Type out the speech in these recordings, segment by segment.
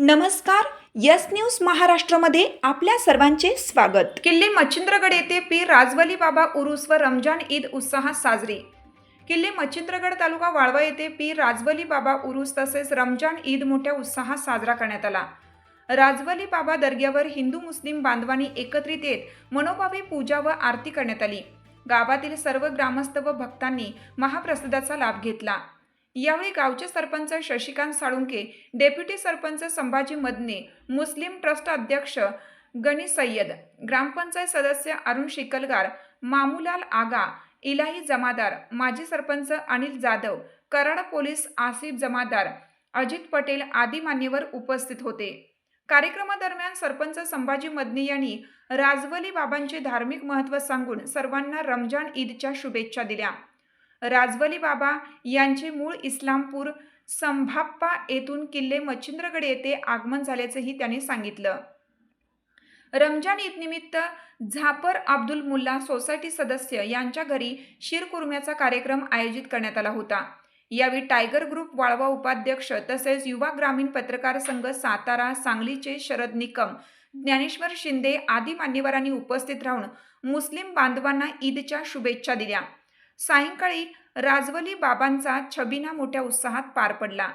नमस्कार. Yes news महाराष्ट्रामध्ये आपल्या सर्वांचे स्वागत. किल्ले मच्छिंद्रगड येथे पीर राजवली बाबा उरूस व रमजान ईद उत्साहात साजरी. किल्ले मच्छिंद्रगड तालुका वाळवा येथे पीर राजवली बाबा उरूस तसेच रमजान ईद मोठ्या उत्साहात साजरा करण्यात आला. राजवली बाबा दर्ग्यावर हिंदू मुस्लिम बांधवांनी एकत्रित येत मनोभावे पूजा व आरती करण्यात आली. गावातील सर्व ग्रामस्थ व भक्तांनी महाप्रसादाचा लाभ घेतला. यावेळी गावचे सरपंच शशिकांत साळुंके, डेप्युटी सरपंच संभाजी मदने, मुस्लिम ट्रस्ट अध्यक्ष गनी सय्यद, ग्रामपंचायत सदस्य अरुण शिकलगार, मामूलाल आगा, इलाही जमादार, माजी सरपंच अनिल जाधव, कराड पोलीस आसिफ जमादार, अजित पटेल आदी मान्यवर उपस्थित होते. कार्यक्रमादरम्यान सरपंच संभाजी मदने यांनी राजवली बाबांचे धार्मिक महत्त्व सांगून सर्वांना रमजान ईदच्या शुभेच्छा दिल्या. राजवली बाबा यांचे मूळ इस्लामपूर संभाप्पा येथून किल्ले मच्छिंद्रगड येथे आगमन झाल्याचेही त्यांनी सांगितलं. रमजान ईद निमित्त झापर अब्दुल मुल्ला सोसायटी सदस्य यांच्या घरी शीरकुर्म्याचा कार्यक्रम आयोजित करण्यात आला होता. यावेळी टायगर ग्रुप वाळवा उपाध्यक्ष तसेच युवा ग्रामीण पत्रकार संघ सातारा सांगलीचे शरद निकम, ज्ञानेश्वर शिंदे आदी मान्यवरांनी उपस्थित राहून मुस्लिम बांधवांना ईदच्या शुभेच्छा दिल्या. सायंकाळी राजवली बाबांचा छबिना मोठ्या उत्साहात पार पडला.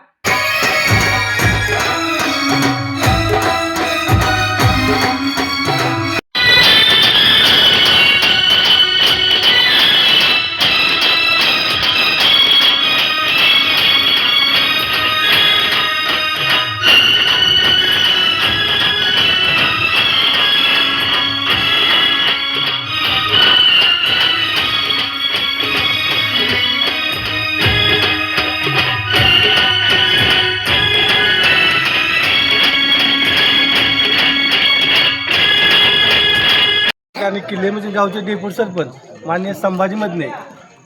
आणि किल्ले म्हणजे गावचे डेप्युटी सरपंच माननीय संभाजी मदने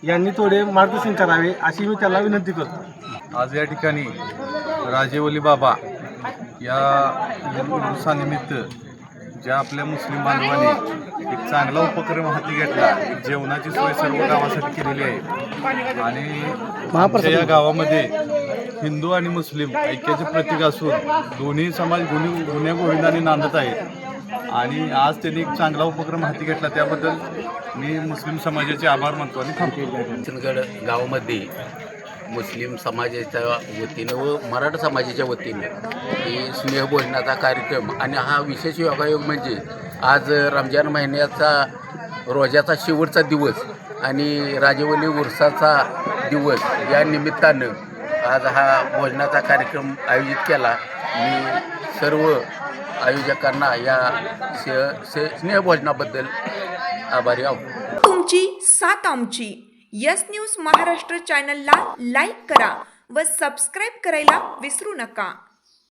यांनी थोडे मार्गदर्शन करावे अशी मी त्याला विनंती करतो. आज या ठिकाणी राजेवली बाबा या दिवसानिमित्त ज्या आपल्या मुस्लिम बांधवांनी एक चांगला उपक्रम हाती घेतला, एक जेवणाची सोय सर्व गावासाठी केलेली आहे आणि या गावामध्ये हिंदू आणि मुस्लिम ऐक्याचे प्रतीक असून दोन्ही समाज गुन्ह्या गोविंदाने नांदत आहेत आणि आज त्यांनी एक चांगला उपक्रम हाती घेतला, त्याबद्दल मी मुस्लिम समाजाचे आभार मानतो आणि थांबतो. मच्छिंद्रगड गावामध्ये मुस्लिम समाजाच्या वतीनं व मराठा समाजाच्या वतीनं ही स्नेहभोजनाचा कार्यक्रम आणि हा विशेष योगायोग म्हणजे आज रमजान महिन्याचा रोजाचा शेवटचा दिवस आणि राजवली उरसाचा दिवस या निमित्तानं आज हा भोजनाचा कार्यक्रम आयोजित केला. मी सर्व आयोजकांना या स्नेहभोजनाबद्दल आभारी आहोत. तुमची साथ आमची. यस न्यूज महाराष्ट्र चॅनलला लाईक करा व सबस्क्राईब करायला विसरू नका.